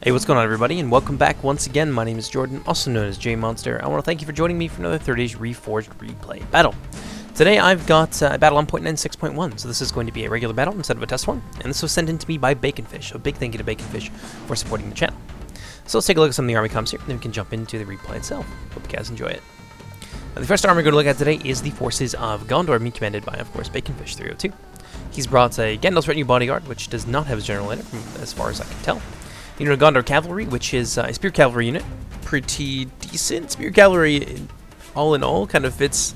Hey, what's going on, everybody, and welcome back once again. My name is Jordan, also known as J Monster. I want to thank you for joining me for another 30 days Reforged replay battle. Today I've got a battle on 0.96.1, so this is going to be a regular battle instead of a test one, and this was sent in to me by Baconfish, so big thank you to Baconfish for supporting the channel. So let's take a look at some of the army comps here, and then we can jump into the replay itself. Hope you guys enjoy it. Now, the first army we're going to look at today is the forces of Gondor, being commanded by, of course, Baconfish 302. He's brought a Gandalf's Retinue Bodyguard, which does not have a general in it, as far as I can tell. Unit of Gondor Cavalry, which is a Spear Cavalry unit. Pretty decent. Spear Cavalry, all in all, kind of fits.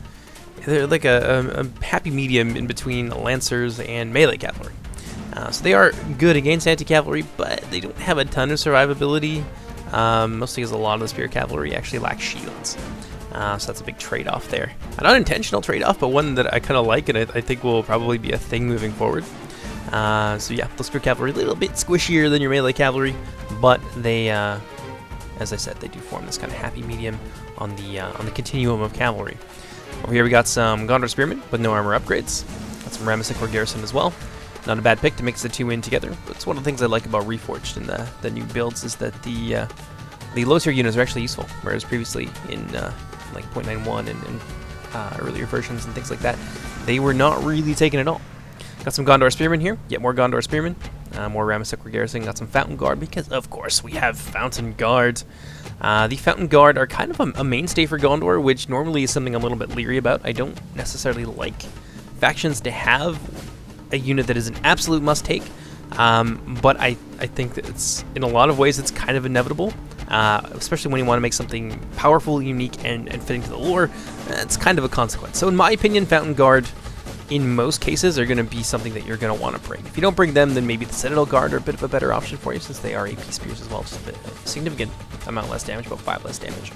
They're like a happy medium in between Lancers and Melee Cavalry. So they are good against anti-cavalry, but they don't have a ton of survivability. Mostly because a lot of the Spear Cavalry actually lack shields. So that's a big trade-off there. An unintentional trade-off, but one that I kind of like, and I think will probably be a thing moving forward. So yeah, the Spear Cavalry a little bit squishier than your Melee Cavalry, but they, as I said, they do form this kind of happy medium on the continuum of cavalry. Over here we got some Gondor Spearmen with no armor upgrades. Got some Ramesses Garrison as well. Not a bad pick to mix the two in together. But it's one of the things I like about Reforged and the new builds is that the low tier units are actually useful, whereas previously in like 0.91 and earlier versions and things like that, they were not really taken at all. Got some Gondor Spearmen here. Yet more Gondor Spearmen. More Ramesses Garrison. Got some Fountain Guard because, of course, we have Fountain Guard. The Fountain Guard are kind of a mainstay for Gondor, which normally is something I'm a little bit leery about. I don't necessarily like factions to have a unit that is an absolute must-take, but I think that it's, in a lot of ways, it's kind of inevitable, especially when you want to make something powerful, unique, and fitting to the lore. It's kind of a consequence. So in my opinion, Fountain Guard, in most cases, are going to be something that you're going to want to bring. If you don't bring them, then maybe the Citadel Guard are a bit of a better option for you, since they are AP spears as well, just a bit significant amount less damage, about 5 less damage.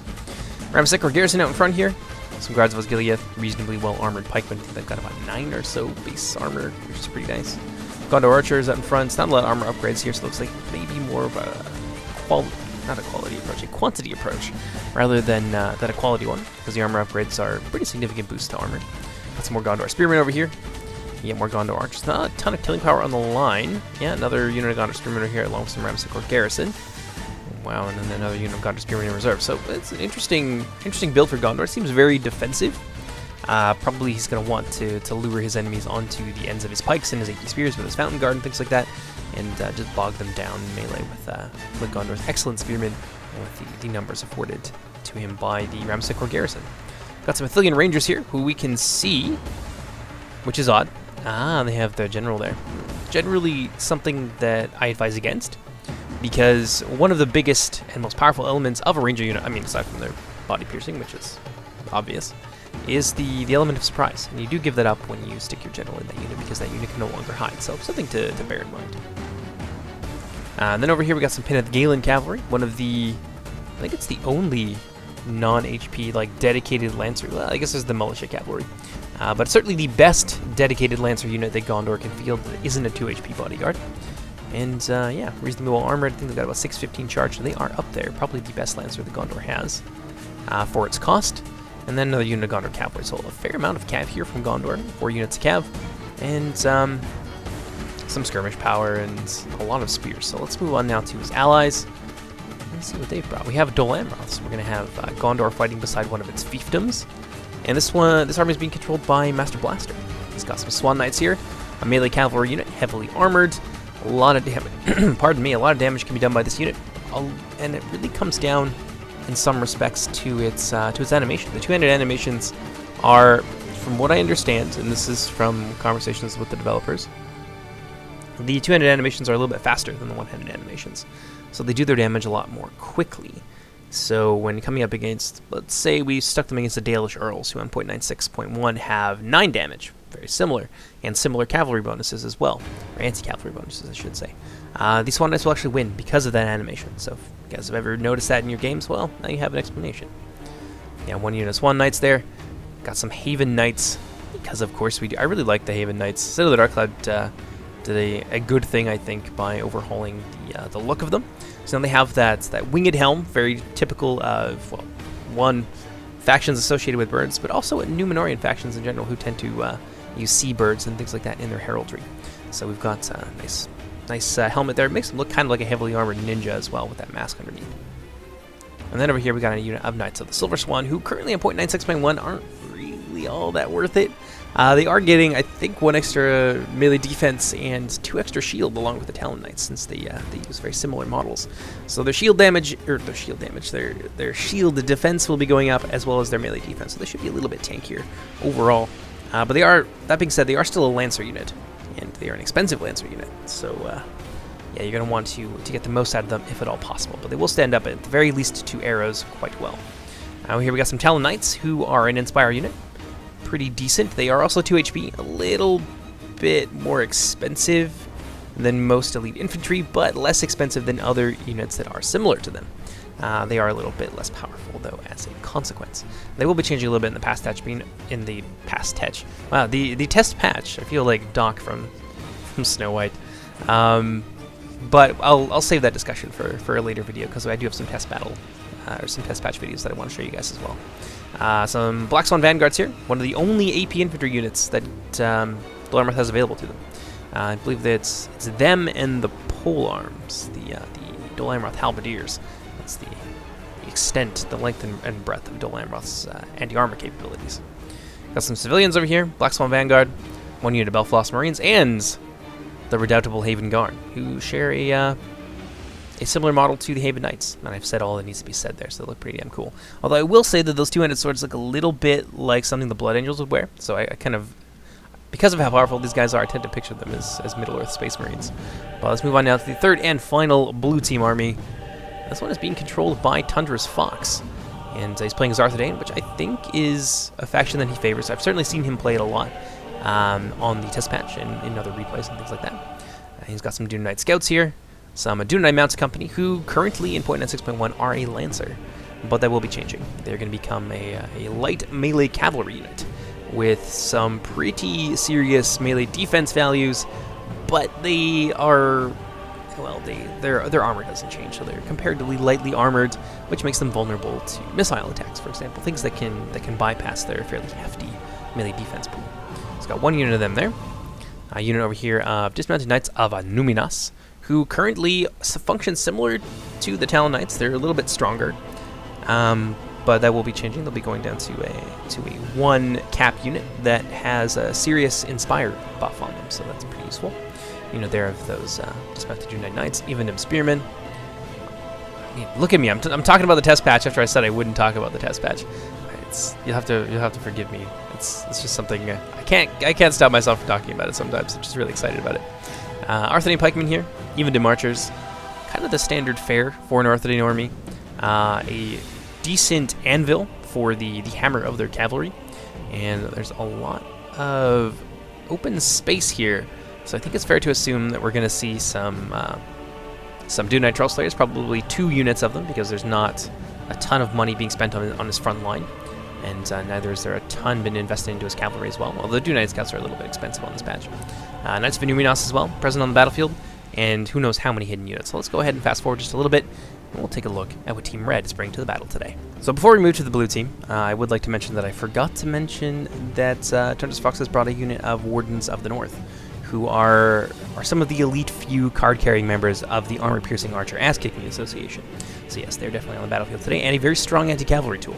Ramesses Garrison out in front here. Some Guards of Osgiliath, reasonably well-armored pikemen. I think they've got about 9 or so base armor, which is pretty nice. Gondor Archers out in front. It's not a lot of armor upgrades here, so it looks like maybe more of a quantity approach, rather than a quality one, because the armor upgrades are pretty significant boosts to armor. Got some more Gondor Spearmen over here. You get more Gondor Archers. Not a ton of killing power on the line. Yeah, another unit of Gondor Spearmen over here, along with some Ramesses Garrison. Wow, and then another unit of Gondor Spearmen in reserve. So it's an interesting build for Gondor. It seems very defensive. Probably he's going to want to lure his enemies onto the ends of his pikes and his AP spears with his Fountain Guard and things like that, and just bog them down in melee with Gondor's excellent spearmen and with the numbers afforded to him by the Ramesses Garrison. Got some Athelian Rangers here, who we can see, which is odd. They have their general there. Generally something that I advise against, because one of the biggest and most powerful elements of a Ranger unit, I mean, aside from their body piercing, which is obvious, is the element of surprise. And you do give that up when you stick your general in that unit, because that unit can no longer hide. So something to bear in mind. And then over here we got some Pinneth Galen Cavalry, one of the, I think it's the only non-HP, like, dedicated Lancer. Well, I guess there's the Militia Cavalry. But certainly the best dedicated Lancer unit that Gondor can field that isn't a 2 HP bodyguard. And, yeah, reasonably well armored. I think they've got about 615 charge, so they are up there. Probably the best Lancer that Gondor has for its cost. And then another unit of Gondor Cavalry. So a fair amount of Cav here from Gondor. 4 units of Cav. And some skirmish power and a lot of spears. So let's move on now to his allies. Let's see what they've brought. We have Dol Amroth, so we're going to have Gondor fighting beside one of its fiefdoms. And this army is being controlled by Master Blaster. He's got some Swan Knights here, a melee cavalry unit, heavily armored. A lot of damage, pardon me, a lot of damage can be done by this unit. And it really comes down, in some respects, to its animation. The two-handed animations are, from what I understand, and this is from conversations with the developers, the two-handed animations are a little bit faster than the one-handed animations. So they do their damage a lot more quickly. So when coming up against, let's say we stuck them against the Dalish Earls, who on 0.96.1 have 9 damage, very similar, and similar cavalry bonuses as well, or anti-cavalry bonuses, I should say. These Swan Knights will actually win because of that animation. So if you guys have ever noticed that in your games, well, now you have an explanation. Yeah, 1 unit of Swan Knights there. Got some Haven Knights, because of course we do. I really like the Haven Knights. Citadel of the Darkcloud did a good thing, I think, by overhauling the look of them. So now they have that winged helm, very typical of, well, one, factions associated with birds, but also Numenorian factions in general who tend to use seabirds and things like that in their heraldry. So we've got nice Nice helmet there. It makes him look kind of like a heavily armored ninja as well with that mask underneath. And then over here we got a unit of Knights of the Silver Swan, who currently at 0.96.1 aren't really all that worth it. They are getting, I think, 1 extra melee defense and 2 extra shield along with the Talon Knights, since they use very similar models. So their shield damage, their shield defense will be going up, as well as their melee defense. So they should be a little bit tankier overall. But they are, that being said, they are still a Lancer unit, and they are an expensive Lancer unit. So yeah, you're going to want to get the most out of them if at all possible. But they will stand up at the very least 2 arrows quite well. Here we got some Talon Knights, who are an Inspire unit. Pretty decent. They are also 2 HP, a little bit more expensive than most elite infantry, but less expensive than other units that are similar to them. They are a little bit less powerful, though, as a consequence. They will be changing a little bit in the past patch, Wow, the test patch. I feel like Doc from Snow White. But I'll save that discussion for a later video, because I do have some test battle or some test patch videos that I want to show you guys as well. Some Black Swan Vanguards here, one of the only AP infantry units that Dol Amroth has available to them. I believe that it's them and the pole arms, the Dol Amroth halberdiers. That's the extent, the length and breadth of Dol Amroth's anti-armor capabilities. Got some civilians over here, Black Swan Vanguard, 1 unit of Belfast Marines, and the redoubtable Haven Guard, who share a similar model to the Haven Knights. And I've said all that needs to be said there, so they look pretty damn cool. Although I will say that those two-handed swords look a little bit like something the Blood Angels would wear, so I kind of, because of how powerful these guys are, I tend to picture them as Middle-earth Space Marines. But let's move on now to the third and final Blue Team army. This one is being controlled by Tundra's Fox, and he's playing as Arthedain, which I think is a faction that he favors. I've certainly seen him play it a lot on the test patch and in other replays and things like that. He's got some Dune Knight Scouts here, some Dune Knight Mounts Company, who currently in 0.96.1 are a Lancer, but that will be changing. They're going to become a light melee cavalry unit with some pretty serious melee defense values, but they are, well, their armor doesn't change, so they're comparatively lightly armored, which makes them vulnerable to missile attacks, for example, things that can bypass their fairly hefty melee defense pool. It's got 1 unit of them there. A unit over here of Dismounted Knights of Numinas, who currently function similar to the Talon Knights. They're a little bit stronger, but that will be changing. They'll be going down to a 1 cap unit that has a serious Inspire buff on them, so that's pretty useful. There of those Dismounted Unite Knights, even them Spearmen. I mean, look at me. I'm talking about the test patch after I said I wouldn't talk about the test patch. You'll have to forgive me. It's just something I can't stop myself from talking about it sometimes. I'm just really excited about it. Arthedain pikemen here, even Demarchers, kind of the standard fare for an Arthedain army. A decent anvil for the hammer of their cavalry, and there's a lot of open space here. So I think it's fair to assume that we're going to see some Dune Knight Trollslayers, probably 2 units of them, because there's not a ton of money being spent on his front line, and neither is there a ton been invested into his cavalry as well. Although the Dune Knight Scouts are a little bit expensive on this patch. Knights of Numinas as well, present on the battlefield, and who knows how many hidden units. So let's go ahead and fast forward just a little bit, and we'll take a look at what Team Red is bringing to the battle today. So before we move to the blue team, I would like to mention that I forgot to mention that Tundra's Fox has brought a unit of Wardens of the North, who are some of the elite few card-carrying members of the Armor-Piercing Archer Ass-Kicking Association. So yes, they're definitely on the battlefield today, and a very strong anti-cavalry tool.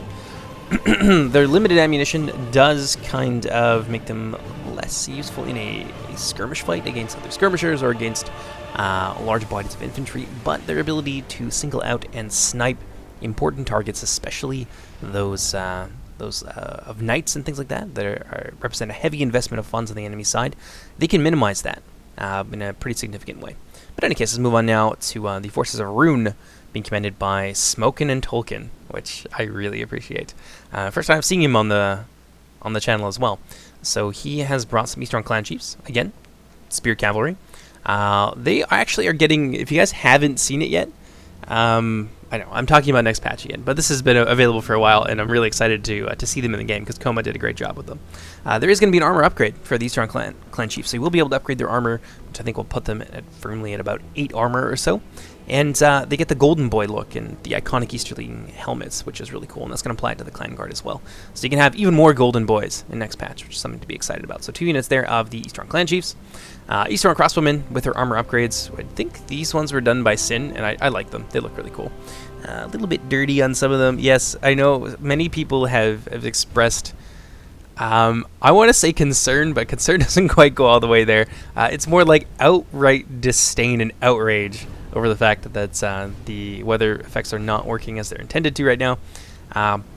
Their limited ammunition does kind of make them less useful in a skirmish fight against other skirmishers or against large bodies of infantry, but their ability to single out and snipe important targets, especially those of knights and things like that represent a heavy investment of funds on the enemy side, they can minimize that in a pretty significant way. But in any case, let's move on now to the forces of Rune, being commanded by Smokin' and Tolkien, which I really appreciate. First time seeing him on the channel as well. So he has brought some Eastern Clan chiefs, again, Spear Cavalry. They actually are getting, if you guys haven't seen it yet, I know, I'm talking about next patch again, but this has been available for a while, and I'm really excited to see them in the game, because Koma did a great job with them. There is going to be an armor upgrade for the Eastern Clan chiefs, so you will be able to upgrade their armor, which I think will put them firmly at about 8 armor or so. And they get the Golden Boy look and the iconic Easterling helmets, which is really cool, and that's going to apply to the Clan Guard as well. So you can have even more Golden Boys in next patch, which is something to be excited about. So 2 units there of the Eastern Clan Chiefs. Eastern Crossbowmen with their armor upgrades. I think these ones were done by Sin, and I like them. They look really cool. A little bit dirty on some of them. Yes, I know many people have expressed... I want to say concern, but concern doesn't quite go all the way there. It's more like outright disdain and outrage over the fact that the weather effects are not working as they're intended to right now.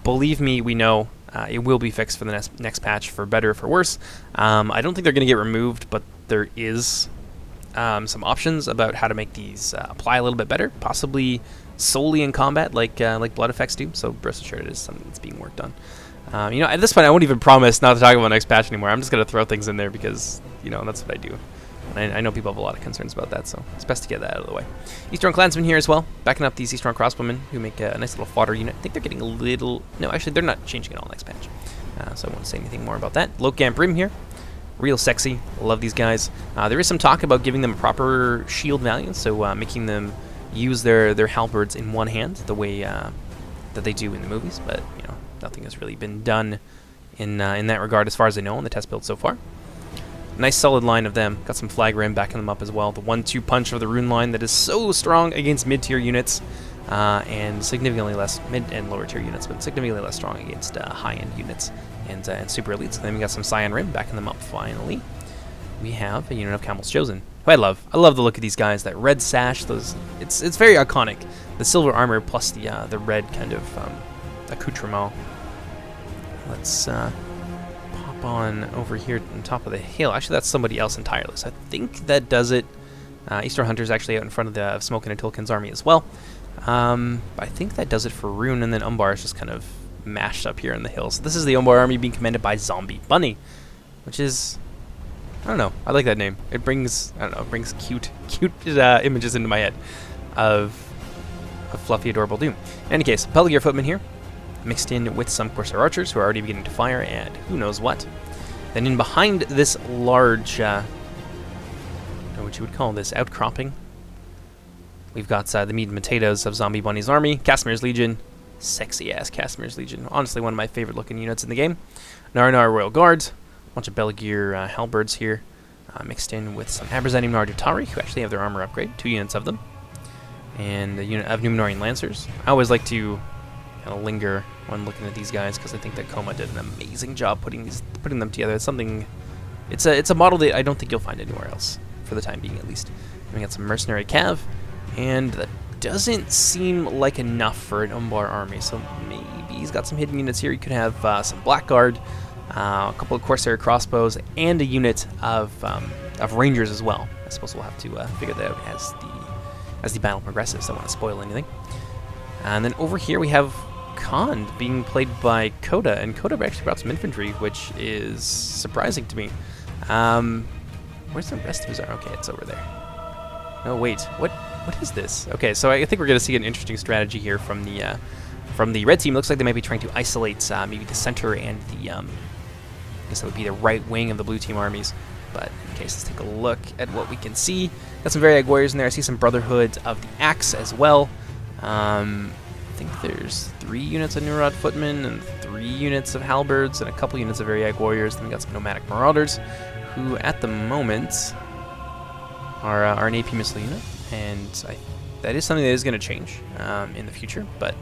Believe me, we know it will be fixed for the next patch, for better or for worse. I don't think they're going to get removed, but there is some options about how to make these apply a little bit better, possibly solely in combat, like blood effects do. So rest assured, it is something that's being worked on. You know, at this point, I won't even promise not to talk about next patch anymore. I'm just going to throw things in there because, you know, that's what I do. And I know people have a lot of concerns about that, so it's best to get that out of the way. Eastern Clansmen here as well, backing up these Eastern Crossbowmen, who make a nice little fodder unit. I think they're getting a little... No, actually, they're not changing it all next patch. So I won't say anything more about that. Lokamp Rim here. Real sexy. Love these guys. There is some talk about giving them a proper shield value, so making them use their halberds in one hand, the way that they do in the movies, but, you know, nothing has really been done in that regard as far as I know in the test build so far. Nice solid line of them. Got some flag rim backing them up as well. The 1-2 punch of the rune line that is so strong against mid-tier units and significantly less mid and lower tier units, but significantly less strong against high-end units and super elites. And then we got some cyan rim backing them up finally. We have a unit of Camel's Chosen, who I love. I love the look of these guys. That red sash, it's very iconic. The silver armor plus the red kind of accoutrement. Let's pop on over here on top of the hill. Actually, that's somebody else entirely. So I think that does it. Eastern Hunter's actually out in front of Smokin' and Tolkien's army as well. I think that does it for Rune, and then Umbar is just kind of mashed up here in the hills. So this is the Umbar army being commanded by Zombie Bunny, which is, I don't know, I like that name. It brings, I don't know, it brings cute images into my head of fluffy, adorable Doom. In any case, Pelagir Footmen here, mixed in with some Corsair Archers who are already beginning to fire, and who knows what. Then in behind this large, what you would call this, outcropping, we've got the meat and potatoes of Zombie Bunny's army, Casimir's Legion, sexy-ass Casimir's Legion, honestly one of my favorite-looking units in the game. An Arnor Royal Guards, a bunch of Pelagir halberds here, mixed in with some Aberzanim Nardutari, who actually have their armor upgrade, 2 units of them, and a unit of Numenorean Lancers. I always like to kind of linger when looking at these guys because I think that Koma did an amazing job putting them together. It's something, it's a model that I don't think you'll find anywhere else for the time being, at least. We got some mercenary cav, and that doesn't seem like enough for an Umbar army. So maybe he's got some hidden units here. He could have some Blackguard, a couple of Corsair crossbows, and a unit of Rangers as well. I suppose we'll have to figure that out as the battle progresses. I don't want to spoil anything. And then over here we have Khand being played by Coda, and Coda actually brought some infantry, which is surprising to me. Where's the rest of his army? Okay, it's over there. No, wait, what is this? Okay, so I think we're going to see an interesting strategy here from the red team. Looks like they might be trying to isolate maybe the center and the, I guess that would be the right wing of the blue team armies. But in case, let's take a look at what we can see. Got some Variag warriors in there. I see some Brotherhood of the Axe as well. I think there's 3 units of Nurad Footmen and 3 units of Halberds and a couple units of Variag warriors. Then we got some Nomadic Marauders, who at the moment are an AP missile unit, and that is something that is going to change in the future. But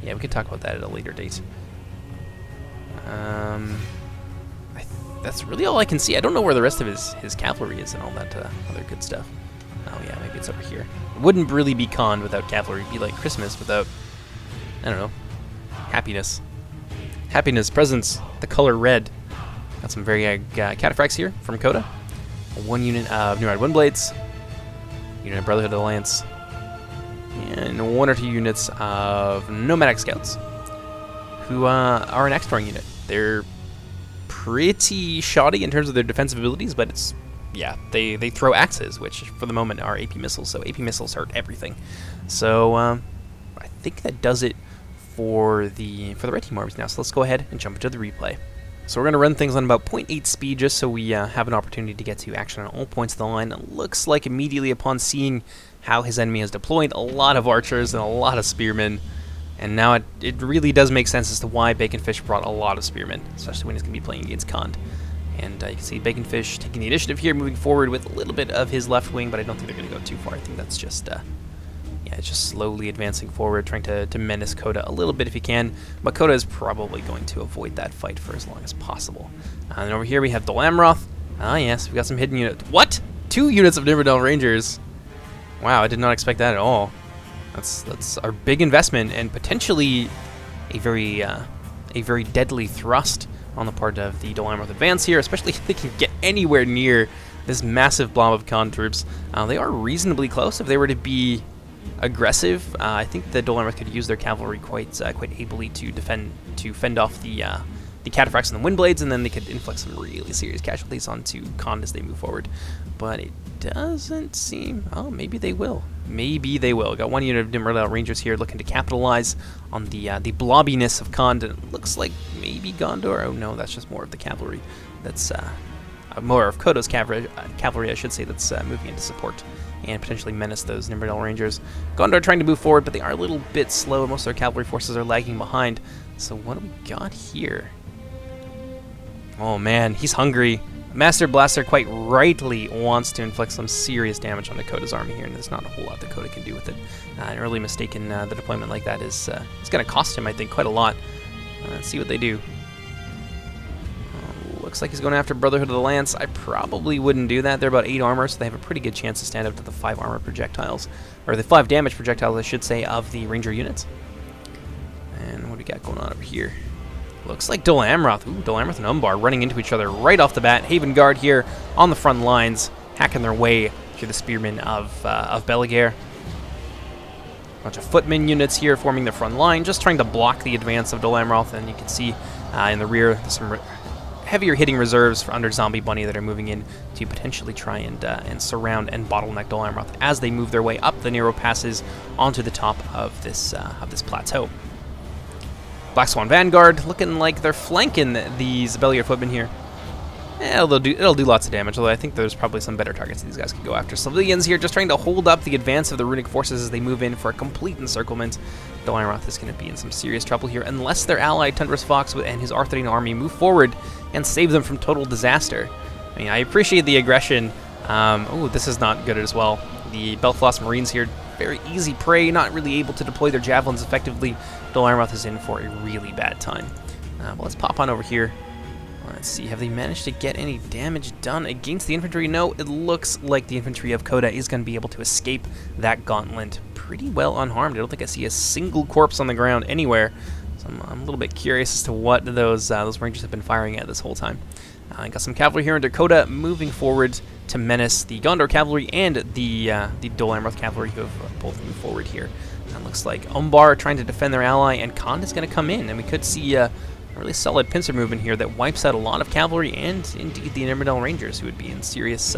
yeah, we could talk about that at a later date. That's really all I can see. I don't know where the rest of his cavalry is and all that other good stuff. Oh yeah, maybe it's over here. It wouldn't really be Khand without cavalry. It'd be like Christmas without, I don't know, happiness. Happiness, presents, the color red. Got some Variag Cataphracts here from Coda. 1 unit of Nurad Windblades, unit of Brotherhood of the Lance, and 1 or 2 units of Nomadic Scouts, who are an X-Torn unit. They're pretty shoddy in terms of their defensive abilities, but it's, yeah, they throw axes, which for the moment are AP missiles, so AP missiles hurt everything. So I think that does it for the red team armies now. So let's go ahead and jump into the replay. So we're going to run things on about 0.8 speed just so we have an opportunity to get to action on all points of the line. It looks like immediately upon seeing how his enemy has deployed a lot of archers and a lot of spearmen. And now it really does make sense as to why Baconfish brought a lot of spearmen, especially when he's going to be playing against Khand. And you can see Baconfish taking the initiative here, moving forward with a little bit of his left wing, but I don't think they're going to go too far. I think that's just, yeah, it's just slowly advancing forward, trying to menace Coda a little bit if he can. But Coda is probably going to avoid that fight for as long as possible. And over here we have Dol Amroth. Ah, yes, we got some hidden units. What? 2 units of Nimberdale Rangers. Wow, I did not expect that at all. That's our big investment and potentially a very deadly thrust on the part of the Dol Amroth advance here, especially if they can get anywhere near this massive blob of Khand troops. They are reasonably close if they were to be aggressive. I think the Dol Amroth could use their cavalry quite ably to fend off the cataphracts and the windblades, and then they could inflict some really serious casualties onto Khand as they move forward. But it doesn't seem... Oh, maybe they will. Maybe they will. Got 1 unit of Nimberdale Rangers here looking to capitalize on the blobbiness of Khand. And it looks like maybe Gondor. Oh no, that's just more of the cavalry. That's more of Kodo's cavalry, I should say, that's moving into support and potentially menace those Nimberdale Rangers. Gondor trying to move forward, but they are a little bit slow. Most of their cavalry forces are lagging behind. So what do we got here? Oh man, he's hungry. Master Blaster quite rightly wants to inflict some serious damage on Dakota's army here, and there's not a whole lot Dakota can do with it. An early mistake in the deployment like that is it's going to cost him, I think, quite a lot. Let's see what they do. Looks like he's going after Brotherhood of the Lance. I probably wouldn't do that. They're about 8 armor, so they have a pretty good chance to stand up to the 5 armor projectiles, or the 5 damage projectiles, I should say, of the Ranger units. And what do we got going on over here? Looks like Dol Amroth. Ooh, Dol Amroth and Umbar running into each other right off the bat. Haven Guard here on the front lines, hacking their way through the spearmen of Beligair. Bunch of footmen units here forming the front line, just trying to block the advance of Dol Amroth. And you can see in the rear there's some heavier hitting reserves for under Zombie Bunny that are moving in to potentially try and surround and bottleneck Dol Amroth as they move their way up the narrow passes onto the top of this plateau. Black Swan Vanguard looking like they're flanking these Beligair footmen here. It'll do lots of damage, although I think there's probably some better targets that these guys could go after. Civilians here just trying to hold up the advance of the Runic forces as they move in for a complete encirclement. Dol Amroth is going to be in some serious trouble here unless their ally Tundros Fox and his Arthurine army move forward and save them from total disaster. I mean, I appreciate the aggression. Oh, this is not good as well. The Belfloss Marines here, very easy prey, not really able to deploy their javelins effectively. Dol Amroth is in for a really bad time. But let's pop on over here. Let's see, have they managed to get any damage done against the infantry? No, it looks like the infantry of Coda is going to be able to escape that gauntlet pretty well unharmed. I don't think I see a single corpse on the ground anywhere. So I'm a little bit curious as to what those Rangers have been firing at this whole time. I got some cavalry here in Dakota moving forward to menace the Gondor cavalry and the Dol Amroth cavalry who have both moved forward here. It looks like Umbar trying to defend their ally, and Khand is going to come in, and we could see a really solid pincer movement here that wipes out a lot of cavalry and indeed the Nimberdale Rangers, who would be in serious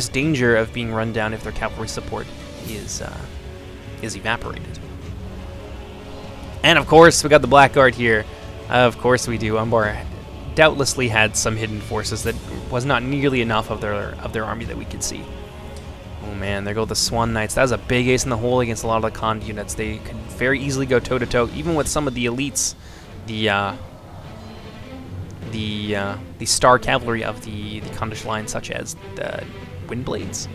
danger of being run down if their cavalry support is evaporated. And of course, we got the Blackguard here. Of course we do. Umbar doubtlessly had some hidden forces that was not nearly enough of their army that we could see. Oh man, there go the Swan Knights. That was a big ace in the hole against a lot of the Khand units. They could very easily go toe-to-toe, even with some of the elites, the star cavalry of the Khandish line, such as the Windblades.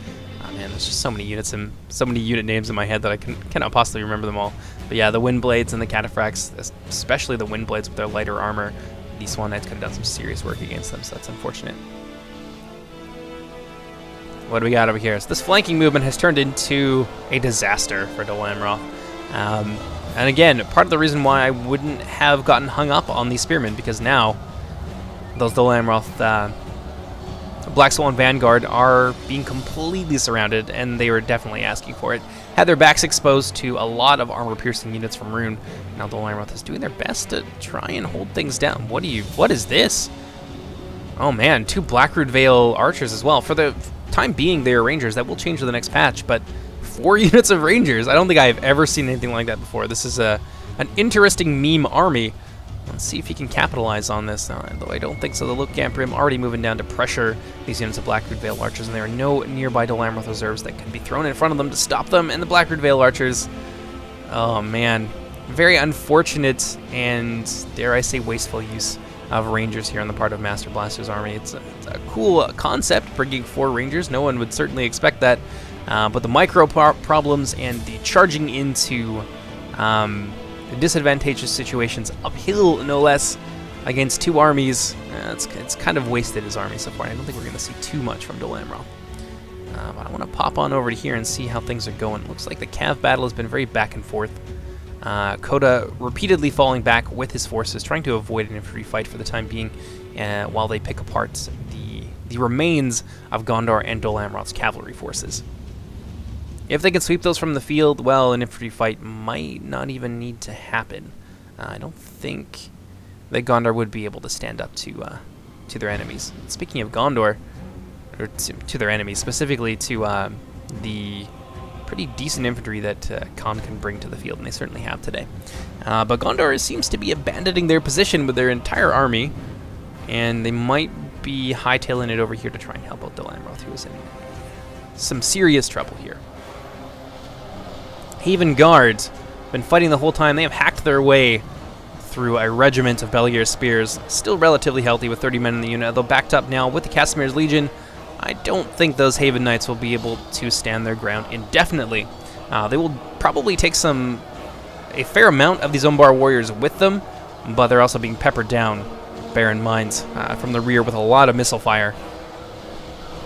Oh man, there's just so many units and so many unit names in my head that I cannot possibly remember them all. But yeah, the Windblades and the Cataphracts, especially the Windblades with their lighter armor, these Swan Knights could have done some serious work against them, so that's unfortunate. What do we got over here? So this flanking movement has turned into a disaster for Dol Amroth. And again, part of the reason why I wouldn't have gotten hung up on these spearmen, because now those Dol Amroth Black Swan Vanguard are being completely surrounded, and they were definitely asking for it. Had their backs exposed to a lot of armor-piercing units from Rune. Now Dol Amroth is doing their best to try and hold things down. What is this? Oh man, 2 Blackroot Vale archers as well. For the time being, they are Rangers. That will change for the next patch, but 4 units of Rangers. I don't think I've ever seen anything like that before. This is an interesting meme army. Let's see if he can capitalize on this, though I don't think so. The Look Gamprim already moving down to pressure these units of Blackroot Vale Archers, and there are no nearby Dol Amroth reserves that can be thrown in front of them to stop them. And the Blackroot Vale Archers, oh man, very unfortunate and, dare I say, wasteful use of Rangers here on the part of Master Blaster's army. It's a cool concept, bringing 4 Rangers. No one would certainly expect that, but the micro problems and the charging into disadvantageous situations uphill, no less, against 2 armies. It's kind of wasted his army so far. I don't think we're going to see too much from Dol Amroth. But I want to pop on over to here and see how things are going. It looks like the Cav battle has been very back and forth. Coda repeatedly falling back with his forces, trying to avoid an infantry fight for the time being, while they pick apart the remains of Gondor and Dol Amroth's cavalry forces. If they can sweep those from the field, well, an infantry fight might not even need to happen. I don't think that Gondor would be able to stand up to their enemies. Speaking of Gondor, or to their enemies, specifically to the pretty decent infantry that Khan can bring to the field, and they certainly have today. But Gondor seems to be abandoning their position with their entire army, and they might be hightailing it over here to try and help out Dol Amroth, who is in some serious trouble here. Haven Guards, been fighting the whole time. They have hacked their way through a regiment of Beligir Spears, still relatively healthy with 30 men in the unit, though backed up now with the Casimir's Legion. I don't think those Haven Knights will be able to stand their ground indefinitely. They will probably take a fair amount of these Umbar warriors with them, but they're also being peppered down, bear in mind, from the rear with a lot of missile fire.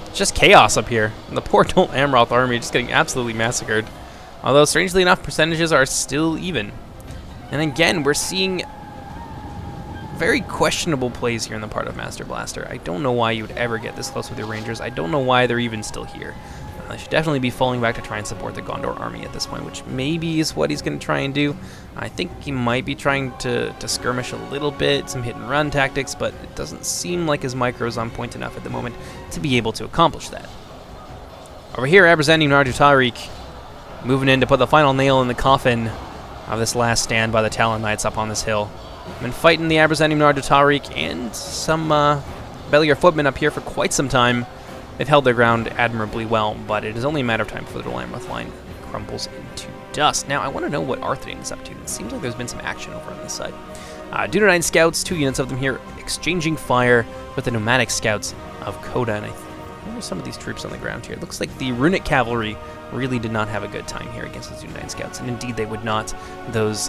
It's just chaos up here. And the poor Dol Amroth army just getting absolutely massacred. Although, strangely enough, percentages are still even. And again, we're seeing very questionable plays here on the part of Master Blaster. I don't know why you would ever get this close with your Rangers. I don't know why they're even still here. They should definitely be falling back to try and support the Gondor army at this point, which maybe is what he's going to try and do. I think he might be trying to skirmish a little bit, some hit-and-run tactics, but it doesn't seem like his micro is on point enough at the moment to be able to accomplish that. Over here, Abrazani Nardu moving in to put the final nail in the coffin of this last stand by the Talon Knights up on this hill. Been fighting the Abrazanim Nardu and some Beligir footmen up here for quite some time. They've held their ground admirably well, but it is only a matter of time before the Dol Amroth line crumbles into dust. Now, I want to know what Arthedain is up to. It seems like there's been some action over on this side. Dunedain Scouts, 2 units of them here, exchanging fire with the nomadic scouts of Coda, and I think there's some of these troops on the ground here. It looks like the Runic Cavalry really did not have a good time here against the Dunedain Scouts, and indeed they would not. Those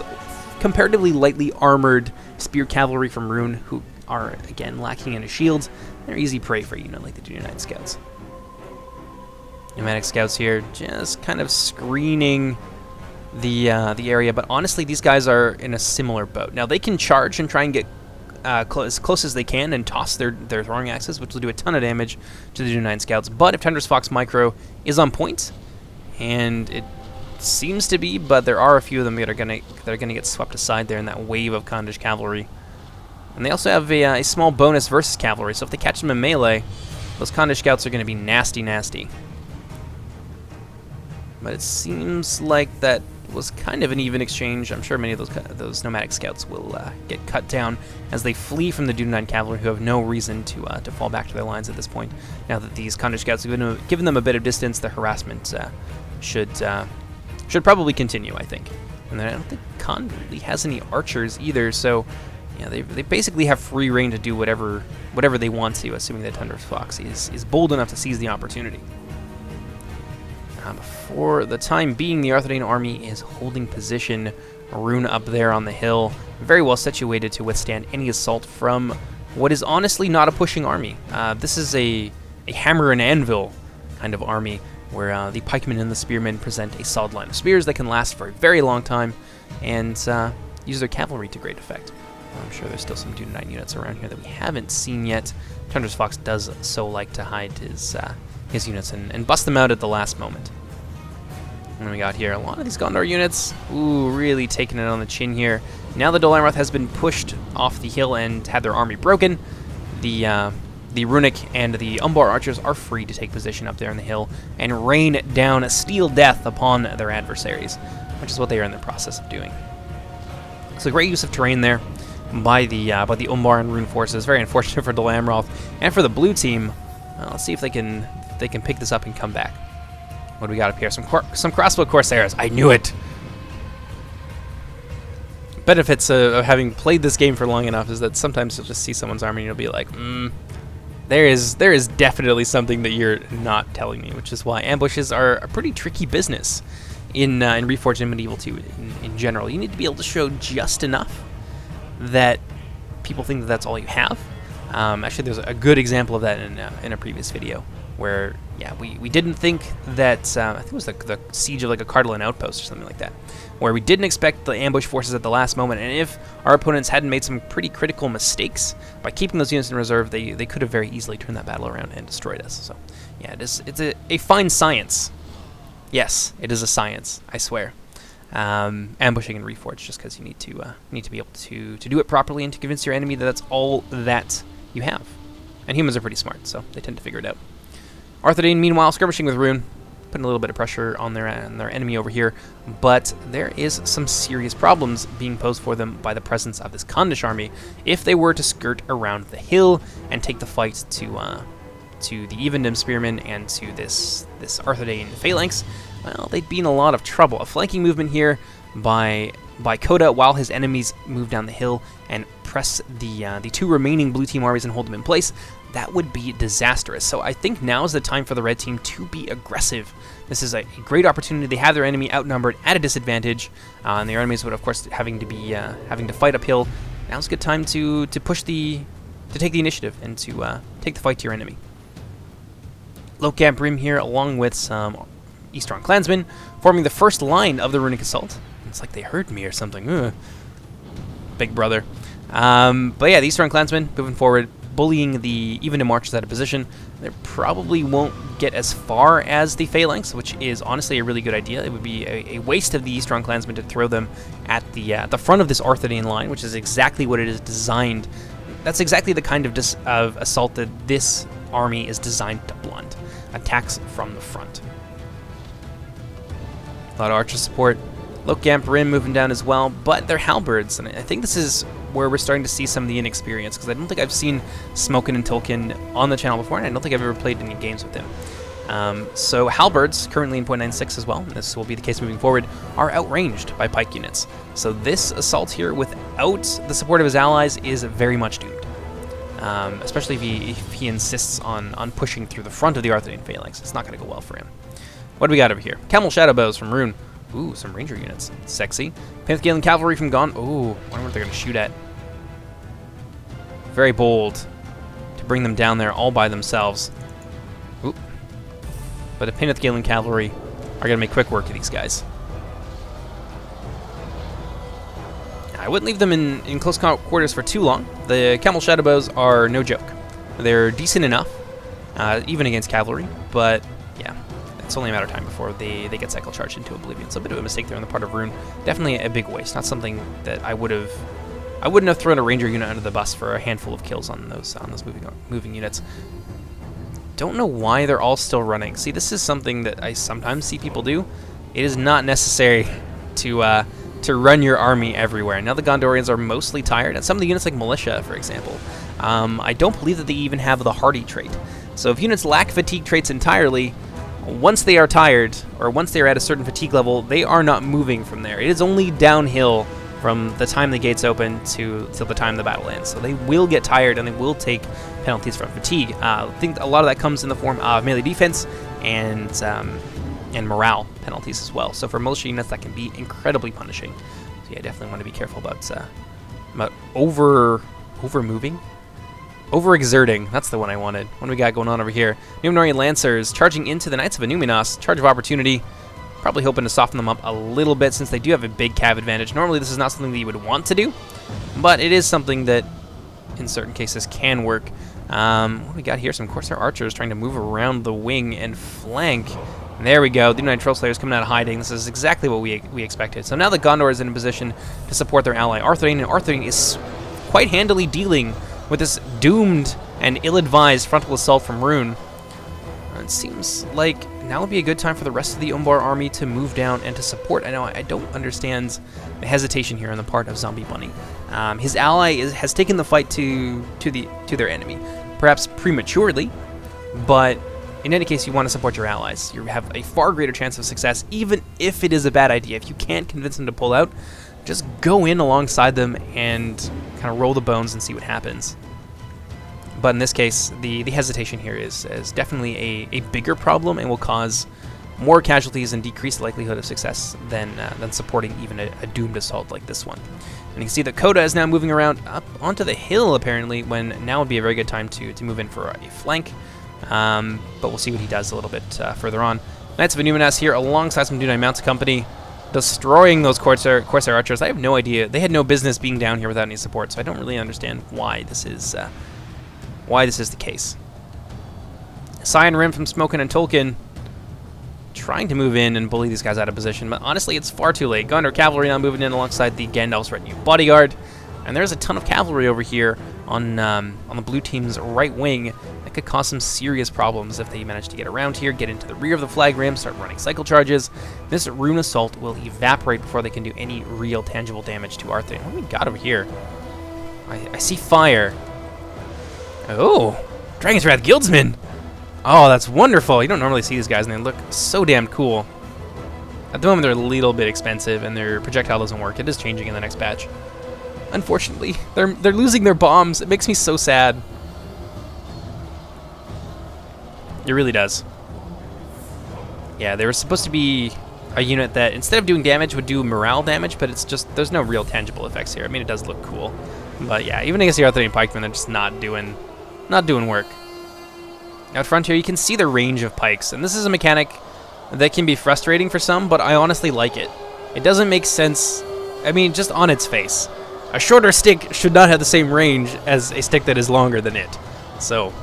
comparatively lightly armored spear cavalry from Rune, who are, again, lacking in shields, they're easy prey for a unit like the Dunedain Scouts. Nomadic Scouts here, just kind of screening the area, but honestly, these guys are in a similar boat. Now, they can charge and try and get as close as they can and toss their throwing axes, which will do a ton of damage to the Dunedain Scouts, but if Tundra's Fox Micro is on point, and it seems to be, but there are a few of them that are gonna get swept aside there in that wave of Khandish cavalry. And they also have a small bonus versus cavalry, so if they catch them in melee, those Khandish scouts are going to be nasty, nasty. But it seems like that was kind of an even exchange. I'm sure many of those nomadic scouts will get cut down as they flee from the Dunedain cavalry, who have no reason to fall back to their lines at this point. Now that these Khandish scouts have given them a bit of distance, the harassment should probably continue, I think. And then I don't think Khan really has any archers either, so yeah, they basically have free reign to do whatever they want to, assuming that Tundra's Fox is bold enough to seize the opportunity. For the time being, the Arthedain army is holding position. Rune up there on the hill, very well situated to withstand any assault from what is honestly not a pushing army. This is a hammer and anvil kind of army, where the pikemen and the spearmen present a solid line of spears that can last for a very long time, and use their cavalry to great effect. I'm sure there's still some Dunedain units around here that we haven't seen yet. Tundra's Fox does so like to hide his units and bust them out at the last moment. And we got here a lot of these Gondor units. Ooh, really taking it on the chin here. Now the Dol Amroth has been pushed off the hill and had their army broken. The Runic and the Umbar archers are free to take position up there on the hill and rain down steel death upon their adversaries, which is what they are in the process of doing. So great use of terrain there. by the Umbar and Rune forces. Very unfortunate for Dol Amroth and for the blue team. Let's see if they can pick this up and come back. What do we got up here? Some crossbow corsairs. I knew it. Benefits of having played this game for long enough is that sometimes you'll just see someone's army and you'll be like, there is definitely something that you're not telling me, which is why ambushes are a pretty tricky business in Reforged and Medieval 2 in general. You need to be able to show just enough that people think that that's all you have. Actually, there's a good example of that in a previous video where, yeah, we didn't think that, I think it was the siege of like a Cardinal outpost or something like that, where we didn't expect the ambush forces at the last moment, and if our opponents hadn't made some pretty critical mistakes by keeping those units in reserve, they could have very easily turned that battle around and destroyed us. So, yeah, it's a fine science. Yes, it is a science, I swear. Ambushing and Reforged, just because you need to be able to do it properly and to convince your enemy that that's all that you have. And humans are pretty smart, so they tend to figure it out. Arthedain, meanwhile, skirmishing with Rune, putting a little bit of pressure on their enemy over here, but there is some serious problems being posed for them by the presence of this Gondor army. If they were to skirt around the hill and take the fight to the Evendim spearmen and to this Arthedain phalanx, well, they'd be in a lot of trouble. A flanking movement here by Coda while his enemies move down the hill and press the two remaining blue team armies and hold them in place, that would be disastrous. So I think now is the time for the red team to be aggressive. This is a great opportunity. They have their enemy outnumbered at a disadvantage, and their enemies would, of course, having to fight uphill. Now's a good time to take the initiative and to take the fight to your enemy. Lokam Brim here, along with some Eastern clansmen, forming the first line of the Runic assault. It's like they heard me or something. Ugh. Big brother. But yeah, the Eastern clansmen moving forward, bullying the Evendim archers out of position. They probably won't get as far as the phalanx, which is honestly a really good idea. It would be a waste of the Eastern clansmen to throw them at the front of this Arthedain line, which is exactly what it is designed. That's exactly the kind of assault that this army is designed to blunt. Attacks from the front. A lot of archer support. Lokam Rim moving down as well, but they're halberds, and I think this is where we're starting to see some of the inexperience, because I don't think I've seen Smokin and Tolkien on the channel before, and I don't think I've ever played any games with them. So halberds, currently in 0.96 as well, and this will be the case moving forward, are outranged by pike units. So this assault here, without the support of his allies, is very much doomed. Especially if he insists on pushing through the front of the Arthedain phalanx. It's not going to go well for him. What do we got over here? Camel Shadow Bows from Rune. Ooh, some ranger units. Sexy. Pantheon Cavalry from Gondor. Ooh, I wonder what they're going to shoot at. Very bold to bring them down there all by themselves. Ooh. But the Pantheon Cavalry are going to make quick work of these guys. I wouldn't leave them in close quarters for too long. The Camel Shadow Bows are no joke. They're decent enough, even against cavalry, but yeah, it's only a matter of time before they get cycle charged into oblivion. So a bit of a mistake there on the part of Rune. Definitely a big waste. Not something that I wouldn't have thrown a ranger unit under the bus for a handful of kills on those moving units. Don't know why they're all still running. See, this is something that I sometimes see people do. It is not necessary to run your army everywhere. Now the Gondorians are mostly tired, and some of the units like Militia, for example, I don't believe that they even have the Hardy trait. So if units lack fatigue traits entirely, once they are tired, or once they are at a certain fatigue level, they are not moving from there. It is only downhill from the time the gates open to the time the battle ends. So they will get tired, and they will take penalties from fatigue. I think a lot of that comes in the form of melee defense and morale penalties as well. So for militia units, that can be incredibly punishing. So yeah, definitely want to be careful about over-moving. Overexerting, that's the one I wanted. What do we got going on over here? Numenorian Lancers charging into the Knights of Inuminos. Charge of opportunity. Probably hoping to soften them up a little bit since they do have a big cav advantage. Normally this is not something that you would want to do, but it is something that in certain cases can work. What do we got here? Some Corsair Archers trying to move around the wing and flank. There we go. The United Troll Slayers coming out of hiding. This is exactly what we expected. So now the Gondor is in a position to support their ally Arthedain, and Arthedain is quite handily dealing with this doomed and ill-advised frontal assault from Rune. It seems like now would be a good time for the rest of the Umbar army to move down and to support. I know I don't understand the hesitation here on the part of Zombie Bunny. His ally has taken the fight to their enemy, perhaps prematurely, but in any case, you want to support your allies. You have a far greater chance of success, even if it is a bad idea. If you can't convince them to pull out, just go in alongside them and kind of roll the bones and see what happens. But in this case, the hesitation here is definitely a bigger problem and will cause more casualties and decrease the likelihood of success than supporting even a doomed assault like this one. And you can see that Coda is now moving around up onto the hill, apparently, when now would be a very good time to move in for a flank. But we'll see what he does a little bit further on. Knights of Illuminas here alongside some Dunai Mounts Company, destroying those Corsair archers. I have no idea. They had no business being down here without any support, so I don't really understand why this is the case. Cyan Rim from Smokin' and Tolkien trying to move in and bully these guys out of position, but honestly, it's far too late. Gondor Cavalry now moving in alongside the Gandalf's retinue bodyguard, and there's a ton of cavalry over here on the blue team's right wing that could cause some serious problems if they manage to get around here, get into the rear of the flag rim, start running cycle charges. This Rune assault will evaporate before they can do any real tangible damage to Arthur. What do we got over here? I see fire. Oh, Dragon's Wrath Guildsmen. Oh, that's wonderful. You don't normally see these guys, and they look so damn cool. At the moment, they're a little bit expensive, and their projectile doesn't work. It is changing in the next patch. Unfortunately, they're losing their bombs. It makes me so sad. It really does. Yeah, they were supposed to be a unit that, instead of doing damage, would do morale damage, but it's just, there's no real tangible effects here. I mean, it does look cool. But yeah, even against the Arthurian pikemen, they're just not doing work. Out front here, you can see the range of pikes, and this is a mechanic that can be frustrating for some, but I honestly like it. It doesn't make sense, I mean, just on its face. A shorter stick should not have the same range as a stick that is longer than it. So,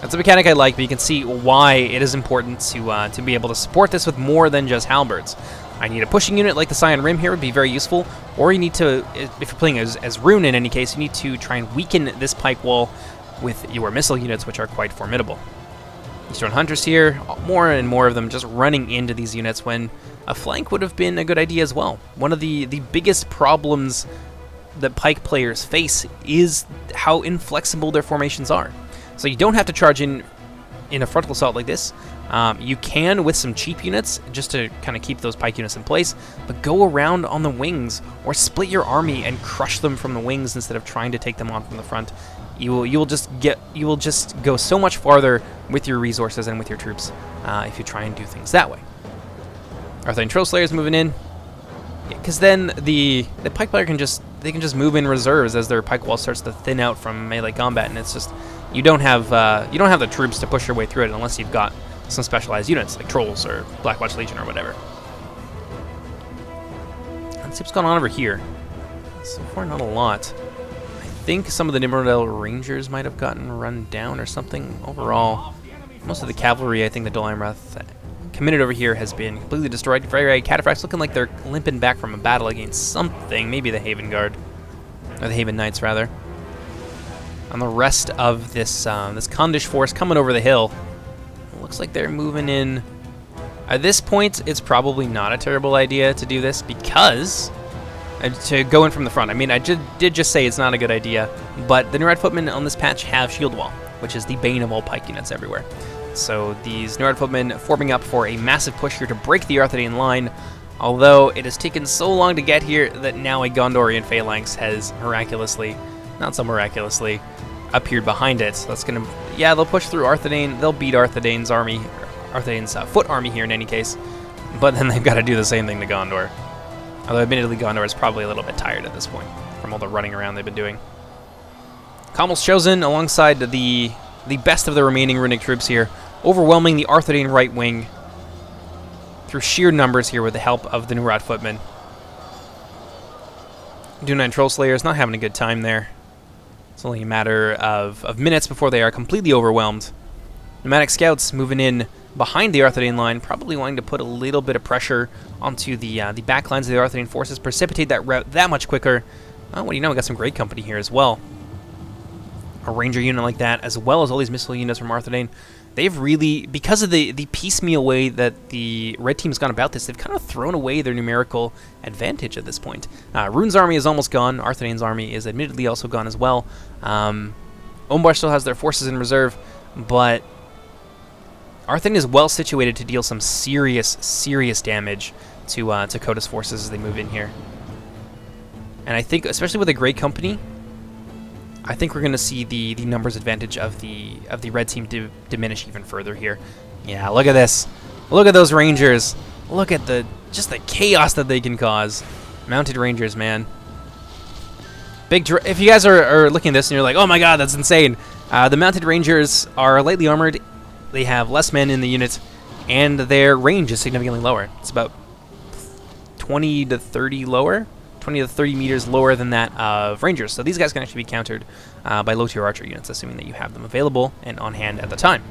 that's a mechanic I like, but you can see why it is important to be able to support this with more than just halberds. I need a pushing unit like the Cyan Rim here would be very useful, or you need to, if you're playing as Rune in any case, you need to try and weaken this pike wall with your missile units, which are quite formidable. Eastern Hunters here, more and more of them just running into these units when a flank would have been a good idea as well. One of the biggest problems that pike players face is how inflexible their formations are. So you don't have to charge in a frontal assault like this. You can with some cheap units, just to kind of keep those pike units in place, but go around on the wings or split your army and crush them from the wings instead of trying to take them on from the front. You will just go so much farther with your resources and with your troops if you try and do things that way. Arthurian Troll Slayers moving in, because then the pike player can just move in reserves as their pike wall starts to thin out from melee combat, and it's just you don't have the troops to push your way through it unless you've got some specialized units like Trolls or Blackwatch Legion or whatever. Let's see what's going on over here. So far, not a lot. I think some of the Nimrodel Rangers might have gotten run down or something. Overall, most of the cavalry, I think the Dol Amroth committed over here has been completely destroyed. Freyray Cataphracts looking like they're limping back from a battle against something, maybe the Haven Guard, or the Haven Knights rather. And the rest of this this Kondish force coming over the hill, it looks like they're moving in. At this point, it's probably not a terrible idea to do this because to go in from the front. I mean, I did just say it's not a good idea, but the Nurad Footmen on this patch have Shield Wall, which is the bane of all pike units everywhere. So these Nurad Footmen forming up for a massive push here to break the Arthurian line, although it has taken so long to get here that now a Gondorian phalanx has miraculously, not so miraculously, appeared behind it. So that's gonna, yeah, they'll push through Arthedain, they'll beat Arthedain's army, Arthedain's foot army here in any case, but then they've got to do the same thing to Gondor. Although admittedly Gondor is probably a little bit tired at this point from all the running around they've been doing. Commel's chosen alongside the best of the remaining Runic troops here, overwhelming the Arthedain right wing through sheer numbers here with the help of the Nurad Footmen. Dunai Troll Slayers not having a good time there. It's only a matter of minutes before they are completely overwhelmed. Nomadic Scouts moving in behind the Arthedain line, probably wanting to put a little bit of pressure onto the back lines of the Arthedain forces, precipitate that route that much quicker. Oh, what do you know, we got some great company here as well. a ranger unit like that, as well as all these missile units from Arthedain, they've really, because of the piecemeal way that the red team's gone about this, they've kind of thrown away their numerical advantage at this point. Rune's army is almost gone. Arthedain's army is admittedly also gone as well. Umbar still has their forces in reserve, but Arthedain is well situated to deal some serious damage to Coda's forces as they move in here. And I think, especially with a Grey Company, I think we're going to see the numbers advantage of the red team diminish even further here. Yeah, look at this. Look at those Rangers. Look at just the chaos that they can cause. Mounted Rangers, man. If you guys are looking at this and you're like, oh my god, that's insane. The Mounted Rangers are lightly armored. They have less men in the unit, and their range is significantly lower. It's about 20 to 30 lower. 20 to 30 meters lower than that of Rangers. So these guys can actually be countered by low-tier archer units, assuming that you have them available and on hand at the time.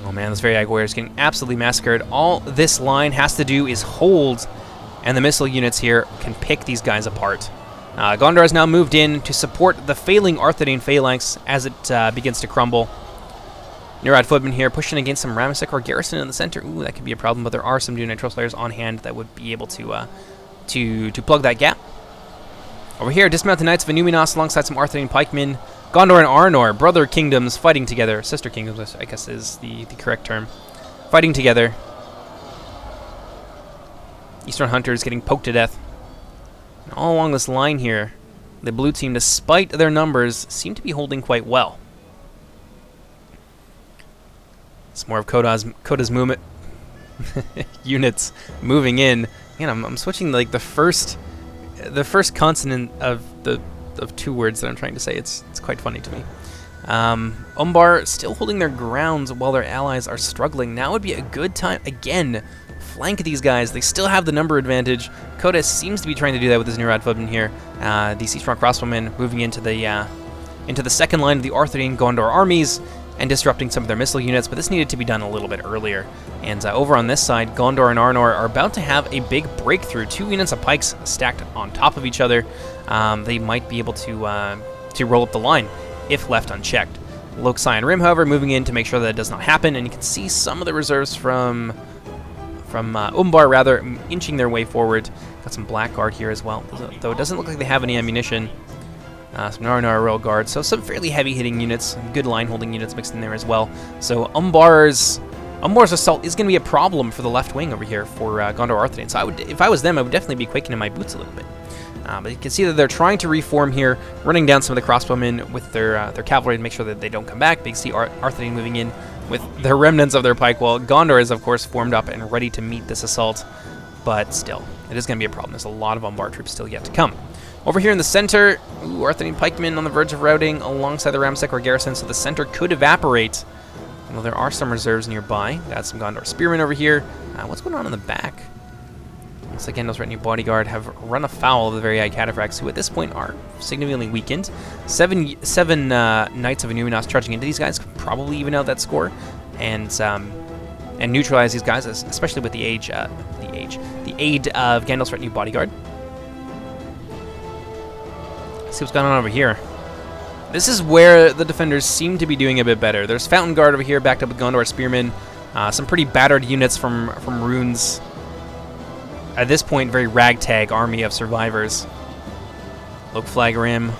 Oh man, this very Ag warrior is getting absolutely massacred. All this line has to do is hold, and the missile units here can pick these guys apart. Gondor has now moved in to support the failing Arthedain phalanx as it begins to crumble. Nurad Footman here pushing against some Ramesek garrison in the center. Ooh, that could be a problem, but there are some Dune Nitro Slayers on hand that would be able to plug that gap. Over here, dismounted Knights of Inuminos alongside some Arthedain pikemen. Gondor and Arnor, brother kingdoms, fighting together. Sister kingdoms, I guess is the correct term. Fighting together. Eastern Hunters getting poked to death. And all along this line here, the blue team, despite their numbers, seem to be holding quite well. It's more of Coda's movement units moving in. Again, I'm switching like the first consonant of two words that I'm trying to say. It's quite funny to me. Umbar still holding their grounds while their allies are struggling. Now would be a good time again. Flank these guys. They still have the number advantage. Coda seems to be trying to do that with his Nurad Footman here. The Sea Strong Crossbowmen moving into the second line of the Arthedain Gondor armies and disrupting some of their missile units, but this needed to be done a little bit earlier. And over on this side, Gondor and Arnor are about to have a big breakthrough. 2 units of pikes stacked on top of each other. They might be able to roll up the line if left unchecked. Loksai and Rim, however, moving in to make sure that it does not happen, and you can see some of the reserves from Umbar, rather, inching their way forward. Got some Blackguard here as well, though it doesn't look like they have any ammunition. Some Narnar Royal Guard, so some fairly heavy-hitting units, good line-holding units mixed in there as well. So Umbar's assault is going to be a problem for the left wing over here for Gondor Arthedain. So if I was them, I would definitely be quaking my boots a little bit. But you can see that they're trying to reform here, running down some of the crossbowmen with their cavalry to make sure that they don't come back. But you can see Arthedain moving in with the remnants of their pike wall. Gondor is, of course, formed up and ready to meet this assault, but still, it is going to be a problem. There's a lot of Umbar troops still yet to come. Over here in the center, Arthedain pikemen on the verge of routing alongside the Ramesek garrison, so the center could evaporate. Well, there are some reserves nearby. Got some Gondor spearmen over here. What's going on in the back? Looks like Gandalf's retinue bodyguard have run afoul of the very Eye Cataphracts, who at this point are significantly weakened. Seven Knights of Inuminos charging into these guys could probably even out that score, and neutralize these guys, especially with the aid of Gandalf's retinue bodyguard. See what's going on over here. This is where the defenders seem to be doing a bit better. There's Fountain Guard over here, backed up with Gondor Spearmen. Some pretty battered units from Rune's, at this point, very ragtag army of survivors. Loke Flag Rim,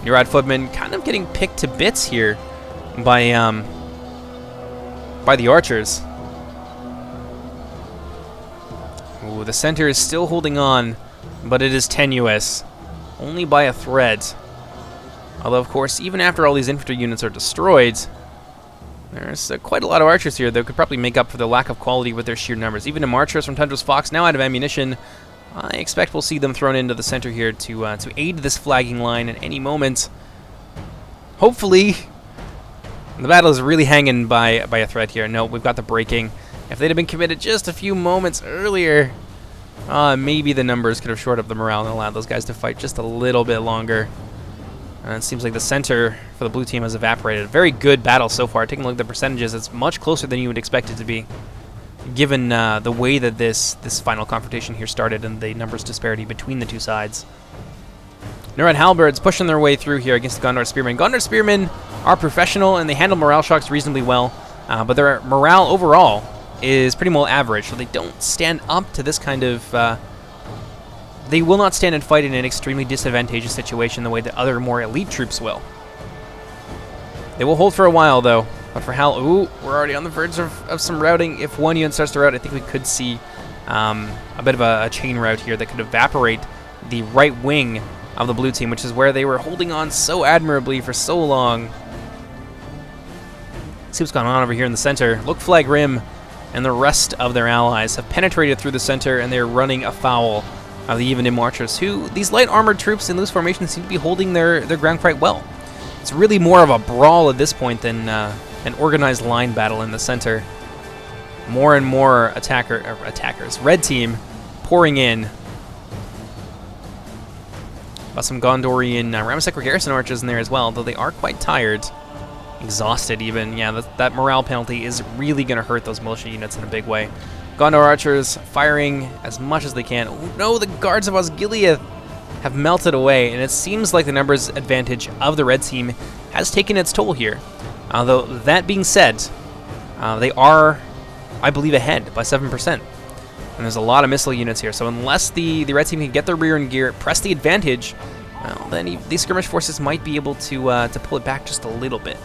Nurad Footman kind of getting picked to bits here by the archers. Ooh, the center is still holding on, but it is tenuous. Only by a thread. Although, of course, even after all these infantry units are destroyed, there's quite a lot of archers here that could probably make up for the lack of quality with their sheer numbers. Even the archers from Tundra's Fox, now out of ammunition, I expect we'll see them thrown into the center here to aid this flagging line at any moment. Hopefully, the battle is really hanging by a thread here. No, we've got the breaking. If they'd have been committed just a few moments earlier, maybe the numbers could have shored up the morale and allowed those guys to fight just a little bit longer. And it seems like the center for the blue team has evaporated. A very good battle so far. Taking a look at the percentages, it's much closer than you would expect it to be, given the way that this final confrontation here started and the numbers disparity between the two sides. Neuron Halberds pushing their way through here against the Gondor Spearmen. Gondor Spearmen are professional, and they handle morale shocks reasonably well, but their morale overall is pretty well average, so they don't stand up to this kind of... they will not stand and fight in an extremely disadvantageous situation the way that other more elite troops will. They will hold for a while, though. But for Hal... Ooh, we're already on the verge of some routing. If one unit starts to rout, I think we could see a bit of a chain rout here that could evaporate the right wing of the blue team, which is where they were holding on so admirably for so long. See what's going on over here in the center. Look, Flag Rim and the rest of their allies have penetrated through the center, and they're running afoul of the Even Archers, who these light armored troops in loose formation seem to be holding their ground quite well. It's really more of a brawl at this point than an organized line battle in the center. More and more attackers. Red team pouring in. Got some Gondorian Ramsek Garrison archers in there as well, though they are quite tired. Exhausted even. Yeah, that morale penalty is really going to hurt those militia units in a big way. Gondor archers firing as much as they can. Oh, no, the guards of Osgiliath have melted away, and it seems like the numbers advantage of the red team has taken its toll here. Though that being said, they are, I believe, ahead by 7%. And there's a lot of missile units here, so unless the red team can get their rear in gear, press the advantage, well, then these skirmish forces might be able to pull it back just a little bit.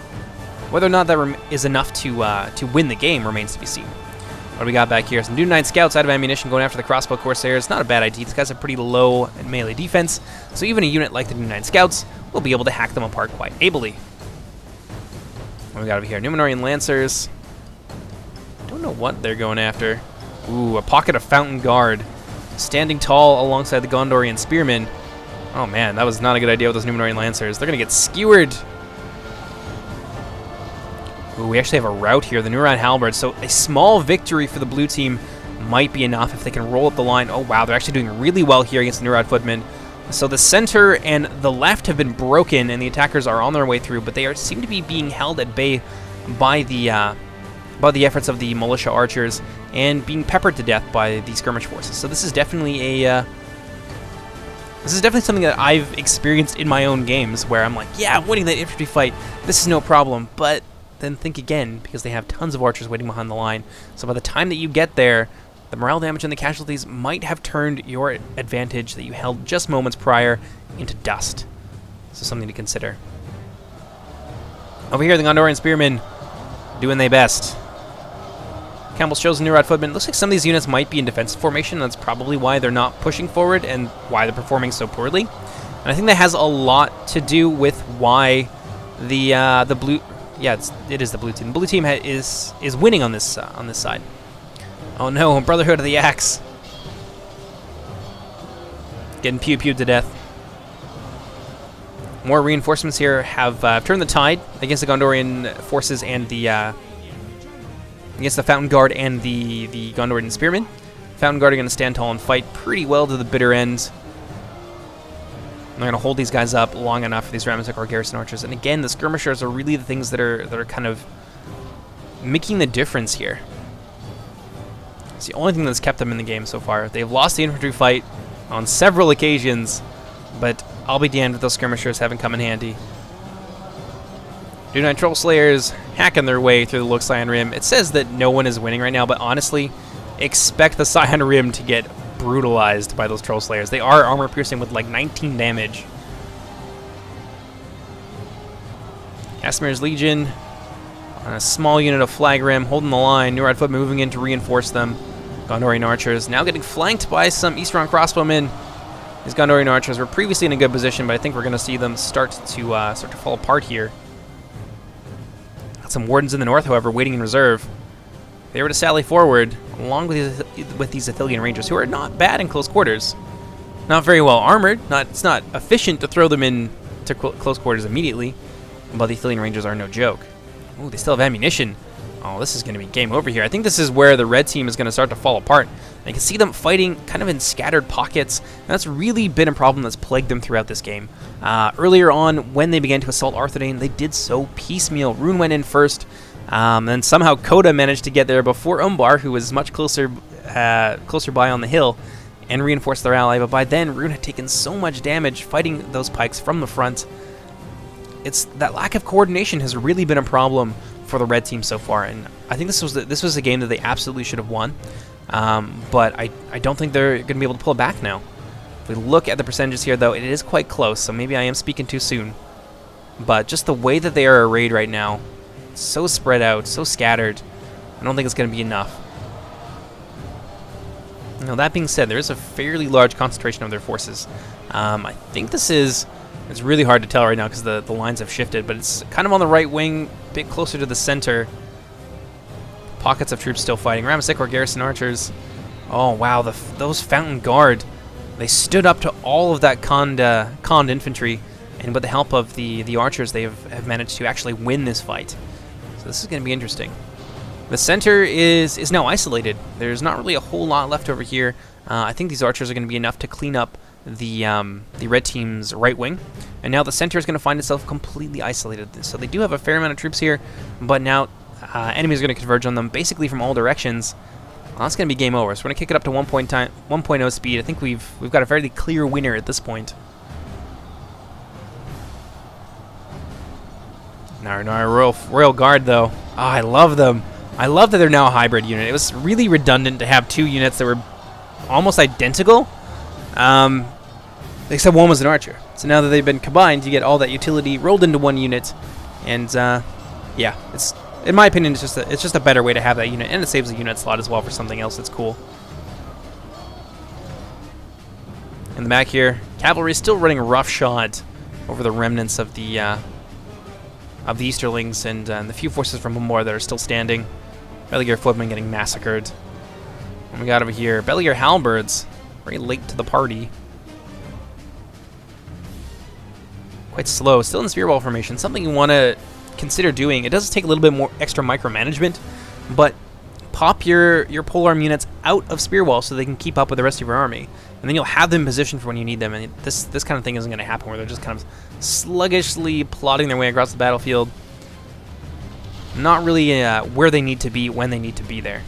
Whether or not that is enough to win the game remains to be seen. What do we got back here? Some Dune Knight Scouts out of ammunition going after the crossbow Corsairs. Not a bad idea. These guys have pretty low melee defense, so even a unit like the Dune Knight Scouts will be able to hack them apart quite ably. What do we got over here? Numenorian Lancers. Don't know what they're going after. Ooh, a pocket of Fountain Guard. Standing tall alongside the Gondorian Spearmen. Oh man, that was not a good idea with those Numenorian Lancers. They're going to get skewered. Ooh, we actually have a rout here, the Neuron Halberd, so a small victory for the blue team might be enough if they can roll up the line. Oh wow, they're actually doing really well here against the Neurod Footmen. So the center and the left have been broken, and the attackers are on their way through, but they seem to be being held at bay by the efforts of the militia archers and being peppered to death by the skirmish forces. So this is definitely something that I've experienced in my own games, where I'm like, yeah, I'm winning that infantry fight. This is no problem, but then think again, because they have tons of archers waiting behind the line. So by the time that you get there, the morale damage and the casualties might have turned your advantage that you held just moments prior into dust. So something to consider. Over here, the Gondorian Spearmen doing their best. Campbell's chosen Neurod Footmen. Looks like some of these units might be in defensive formation. That's probably why they're not pushing forward and why they're performing so poorly. And I think that has a lot to do with why the blue... Yeah, it is the blue team. The blue team is winning on this side. Oh no, Brotherhood of the Axe. Getting pew-pewed to death. More reinforcements here have turned the tide against the Gondorian forces and against the Fountain Guard and the Gondorian Spearmen. Fountain Guard are going to stand tall and fight pretty well to the bitter end. They're going to hold these guys up long enough for these Ramsek or Garrison Archers. And again, the skirmishers are really the things that are kind of making the difference here. It's the only thing that's kept them in the game so far. They've lost the infantry fight on several occasions, but I'll be damned if those skirmishers haven't come in handy. Dune Knight Troll Slayers hacking their way through the Look Scion Rim. It says that no one is winning right now, but honestly, expect the Scion Rim to get brutalized by those Troll Slayers. They are armor piercing with like 19 damage. Casimir's Legion on a small unit of Flag Rim holding the line. Neurod Foot moving in to reinforce them. Gondorian Archers now getting flanked by some Eastron Crossbowmen. These Gondorian Archers were previously in a good position, but I think we're going to see them start to fall apart here. Got some Wardens in the north, however, waiting in reserve. They were to sally forward, along with these Athelian Rangers, who are not bad in close quarters. Not very well armored. It's not efficient to throw them in to close quarters immediately, but the Athelian Rangers are no joke. Ooh, they still have ammunition. Oh, this is going to be game over here. I think this is where the red team is going to start to fall apart. I can see them fighting kind of in scattered pockets, and that's really been a problem that's plagued them throughout this game. Earlier on, when they began to assault Arthedain, they did so piecemeal. Rune went in first, and somehow Coda managed to get there before Umbar, who was much closer by on the hill, and reinforce their ally, but by then Rune had taken so much damage fighting those pikes from the front. It's that lack of coordination has really been a problem for the red team so far, and I think this was a game that they absolutely should have won, but I don't think they're going to be able to pull it back now. If we look at the percentages here, though, it is quite close, so maybe I am speaking too soon. But just the way that they are arrayed right now, so spread out, so scattered, I don't think it's going to be enough. Now, that being said, there is a fairly large concentration of their forces. I think it's really hard to tell right now because the lines have shifted, but it's kind of on the right wing, a bit closer to the center. Pockets of troops still fighting. Ramesek or Garrison archers. Oh, wow, those Fountain Guard. They stood up to all of that conned infantry, and with the help of the archers, they have managed to actually win this fight. So this is going to be interesting. The center is now isolated. There's not really a whole lot left over here. I think these archers are going to be enough to clean up the red team's right wing, and now the center is going to find itself completely isolated. So they do have a fair amount of troops here, but now enemies are going to converge on them basically from all directions. Well, that's going to be game over. So we're going to kick it up to 1.0 speed. I think we've got a fairly clear winner at this point. Royal Guard, though. Oh, I love them. I love that they're now a hybrid unit. It was really redundant to have two units that were almost identical, except one was an archer. So now that they've been combined, you get all that utility rolled into one unit, and yeah, it's, in my opinion, it's just a better way to have that unit, and it saves a unit slot as well for something else that's cool. In the back here, cavalry is still running roughshod over the remnants of the Easterlings and the few forces from Umbar that are still standing. Belligear footmen getting massacred. What we got over here? Belligear halberds, very late to the party. Quite slow, still in spear wall formation. Something you want to consider doing. It does take a little bit more extra micromanagement, but pop your polearm units out of spear wall so they can keep up with the rest of your army, and then you'll have them positioned for when you need them. And this kind of thing isn't going to happen where they're just kind of sluggishly plodding their way across the battlefield, not really where they need to be when they need to be there.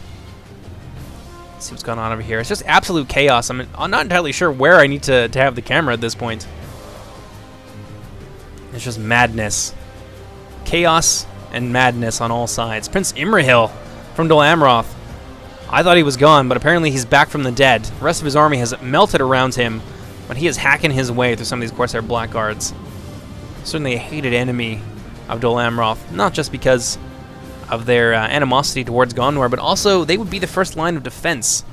Let's see what's going on over here. It's just absolute chaos. I'm not entirely sure where I need to have the camera at this point. It's just madness. Chaos and madness on all sides. Prince Imrahil from Dol Amroth. I thought he was gone, but apparently he's back from the dead. The rest of his army has melted around him, but he is hacking his way through some of these Corsair Blackguards. Certainly a hated enemy of Dol Amroth, not just because of their animosity towards Gondor, but also they would be the first line of defense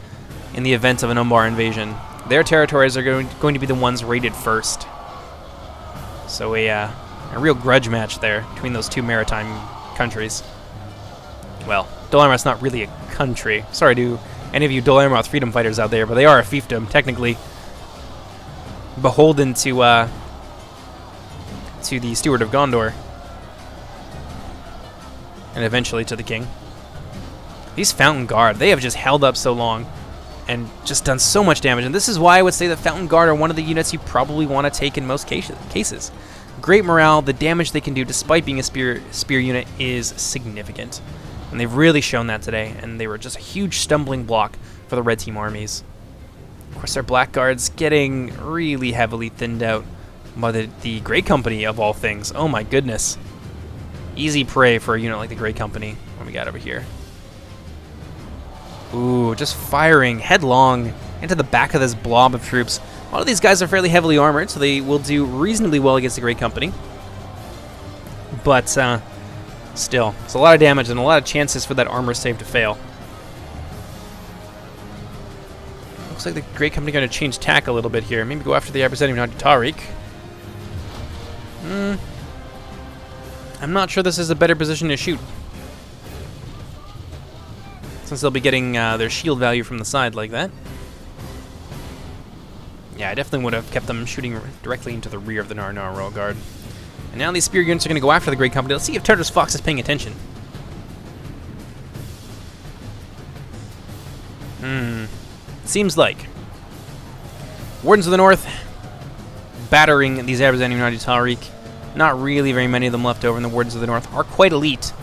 in the event of an Umbar invasion. Their territories are going to be the ones raided first. So a real grudge match there between those two maritime countries. Well, Dol Amroth's not really a country. Sorry to any of you Dol Amroth freedom fighters out there, but they are a fiefdom, technically beholden to the Steward of Gondor, and eventually to the king. These Fountain Guard, they have just held up so long and just done so much damage, and this is why I would say that Fountain Guard are one of the units you probably want to take in most cases. Great morale, the damage they can do despite being a spear unit is significant. And they've really shown that today, and they were just a huge stumbling block for the red team armies. Of course, their Blackguards getting really heavily thinned out by the Grey Company, of all things. Oh my goodness. Easy prey for a unit like the Grey Company. What we got over here? Ooh, just firing headlong into the back of this blob of troops. A lot of these guys are fairly heavily armored, so they will do reasonably well against the Grey Company. But, still, it's a lot of damage and a lot of chances for that armor save to fail. Looks like the Grey Company going to change tack a little bit here. Maybe go after the representing Tariq. I'm not sure this is a better position to shoot, since they'll be getting their shield value from the side like that. Yeah, I definitely would have kept them shooting directly into the rear of the Arnor Royal Guard. And now these spear units are going to go after the Grey Company. Let's see if Tartarus Fox is paying attention. Seems like. Wardens of the North battering these Abrazani Tariq. Not really very many of them left over, and the Wardens of the North are quite elite.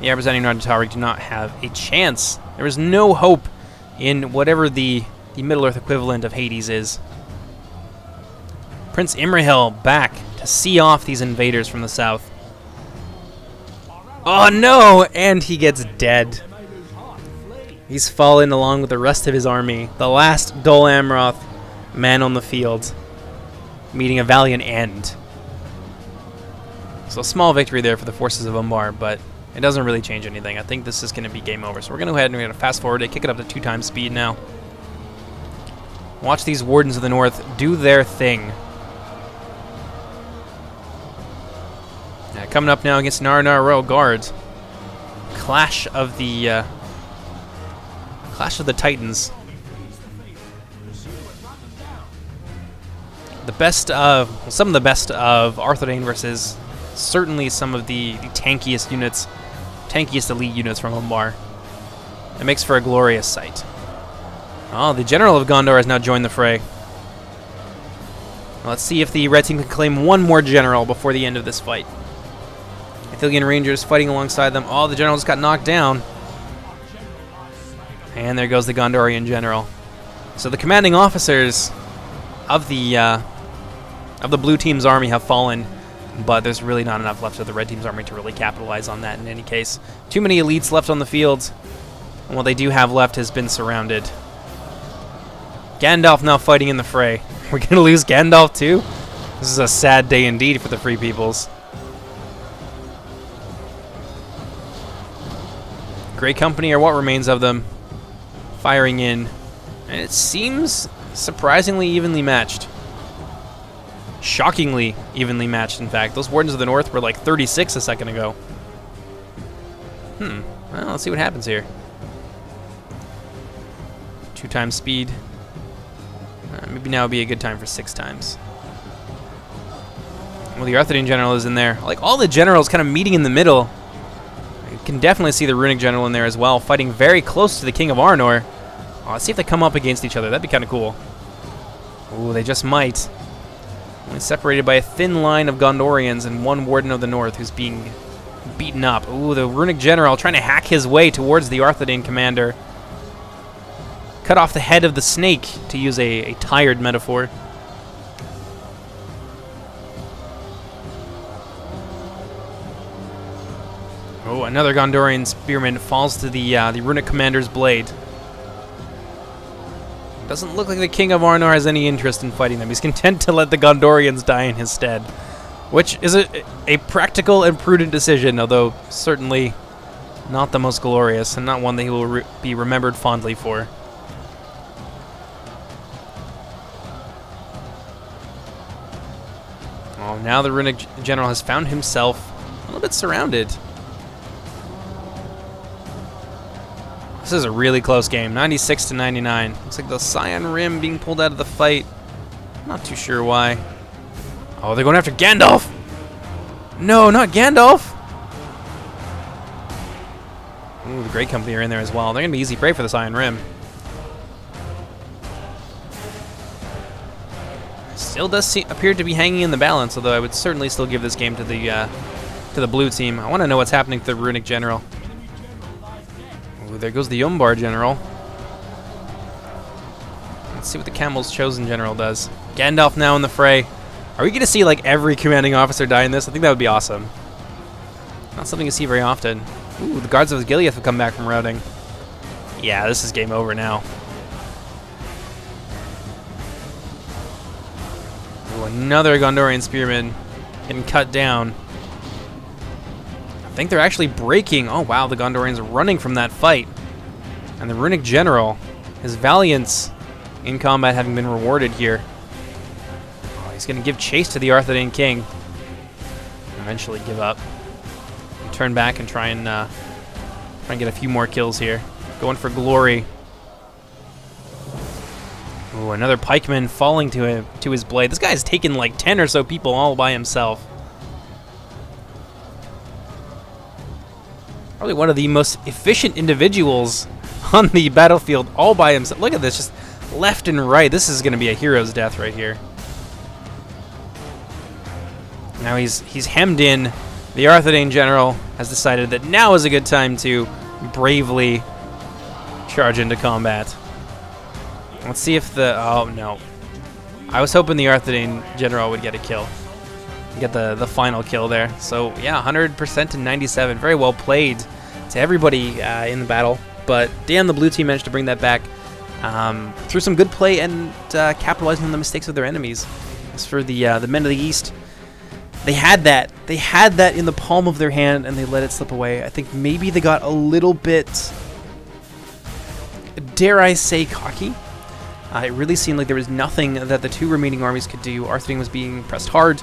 The Abrazani Tariq do not have a chance. There is no hope in whatever the the Middle-earth equivalent of Hades is. Prince Imrahil back to see off these invaders from the south. Oh no! And he gets dead. He's fallen along with the rest of his army. The last Dol Amroth man on the field, meeting a valiant end. So a small victory there for the forces of Umbar, but it doesn't really change anything. I think this is going to be game over. So we're going to go ahead and we're going to fast forward it, kick it up to 2 times speed now. Watch these Wardens of the North do their thing. Yeah, coming up now against Arnor Royal Guards. Clash of the Titans. The best of, well, some of the best of Arthedain versus certainly some of the tankiest units, tankiest elite units from Umbar. It makes for a glorious sight. Oh, the General of Gondor has now joined the fray. Let's see if the red team can claim one more general before the end of this fight. Ithilien Rangers fighting alongside them. Oh, the general just got knocked down. And there goes the Gondorian general. So the commanding officers of the blue team's army have fallen, but there's really not enough left of the red team's army to really capitalize on that in any case. Too many elites left on the field, and what they do have left has been surrounded. Gandalf now fighting in the fray. We're going to lose Gandalf too? This is a sad day indeed for the Free Peoples. Grey Company, or what remains of them, firing in. And it seems surprisingly evenly matched. Shockingly evenly matched, in fact. Those Wardens of the North were like 36 a second ago. Well, let's see what happens here. 2 times speed. Maybe now would be a good time for 6 times. Well, the Arthedain general is in there. Like, all the generals kind of meeting in the middle. You can definitely see the Runic general in there as well, fighting very close to the King of Arnor. Oh, let's see if they come up against each other. That'd be kind of cool. Ooh, they just might. Only separated by a thin line of Gondorians and 1 Warden of the North who's being beaten up. Ooh, the Runic general trying to hack his way towards the Arthedain commander. Cut off the head of the snake, to use a tired metaphor. Oh, another Gondorian spearman falls to the Runic commander's blade. Doesn't look like the King of Arnor has any interest in fighting them. He's content to let the Gondorians die in his stead, which is a practical and prudent decision, although certainly not the most glorious and not one that he will be remembered fondly for. Oh, now the Runic general has found himself a little bit surrounded. This is a really close game, 96 to 99. Looks like the Scion Rim being pulled out of the fight. Not too sure why. Oh, they're going after Gandalf! No, not Gandalf! Ooh, the Grey Company are in there as well. They're going to be easy prey for the Scion Rim. Still does appear to be hanging in the balance, although I would certainly still give this game to the blue team. I want to know what's happening to the Runic general. Ooh, there goes the Umbar general. Let's see what the Camel's Chosen general does. Gandalf now in the fray. Are we going to see like every commanding officer die in this? I think that would be awesome. Not something you see very often. Ooh, the Guards of Gilead have come back from routing. Yeah, this is game over now. Ooh, another Gondorian spearman getting cut down. I think they're actually breaking. Oh, wow, the Gondorians are running from that fight. And the Runic general, his valiance in combat having been rewarded here. Oh, he's going to give chase to the Arthedain king. Eventually give up. And turn back and try and get a few more kills here. Going for glory. Ooh, another pikeman falling to his blade. This guy's taken like 10 or so people all by himself. Probably one of the most efficient individuals on the battlefield all by himself. Look at this, just left and right. This is going to be a hero's death right here. Now he's hemmed in. The Arthedain general has decided that now is a good time to bravely charge into combat. Let's see if the... Oh, no. I was hoping the Arthedain General would get a kill. Get the final kill there. So, yeah, 100% to 97. Very well played to everybody in the battle. But, damn, the blue team managed to bring that back through some good play and capitalizing on the mistakes of their enemies. As for the men of the East, they had that. They had that in the palm of their hand, and they let it slip away. I think maybe they got a little bit, dare I say, cocky. It really seemed like there was nothing that the two remaining armies could do. Arthedain was being pressed hard.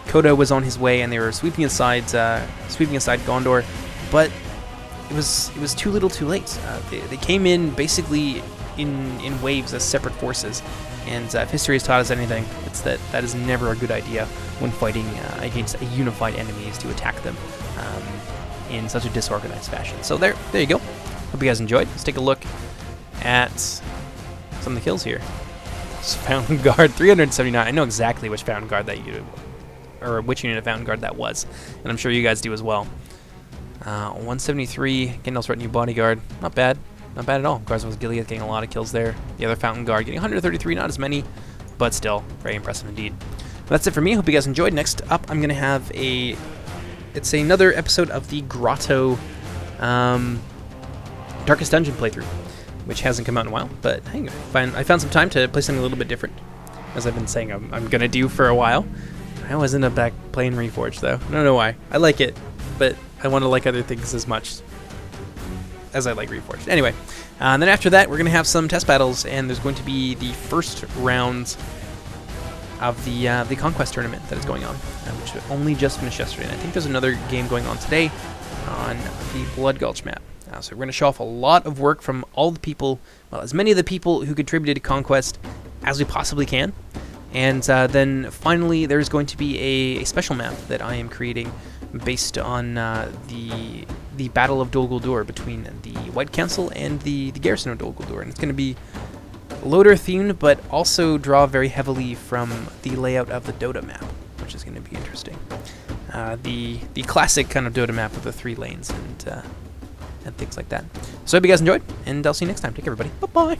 Koda was on his way, and they were sweeping aside Gondor, but it was too little, too late. They came in basically in waves as separate forces, and if history has taught us anything, it's that is never a good idea when fighting against a unified enemy, is to attack them in such a disorganized fashion. So there you go. Hope you guys enjoyed. Let's take a look at some of the kills here. Fountain Guard 379. I know exactly which Fountain Guard that which unit of Fountain Guard that was, and I'm sure you guys do as well. 173. Gandalf's Retinue Bodyguard. Not bad. Not bad at all. Guards of Gilead getting a lot of kills there. The other Fountain Guard getting 133. Not as many, but still very impressive indeed. But that's it for me. Hope you guys enjoyed. Next up, I'm gonna have it's another episode of the Grotto Darkest Dungeon playthrough, which hasn't come out in a while, but hey, I found some time to play something a little bit different, as I've been saying I'm going to do for a while. I always end up back playing Reforged, though. I don't know why. I like it, but I want to like other things as much as I like Reforged. Anyway, and then after that, we're going to have some test battles, and there's going to be the first round of the Conquest tournament that is going on, which only just finished yesterday, and I think there's another game going on today on the Blood Gulch map. So we're going to show off a lot of work from all the people, well, as many of the people who contributed to Conquest as we possibly can. And then finally, there's going to be a special map that I am creating based on the Battle of Dol Guldur between the White Council and the Garrison of Dol Guldur. And it's going to be loader themed, but also draw very heavily from the layout of the Dota map, which is going to be interesting. The classic kind of Dota map with the 3 lanes and things like that. So I hope you guys enjoyed, and I'll see you next time. Take care, everybody. Bye-bye.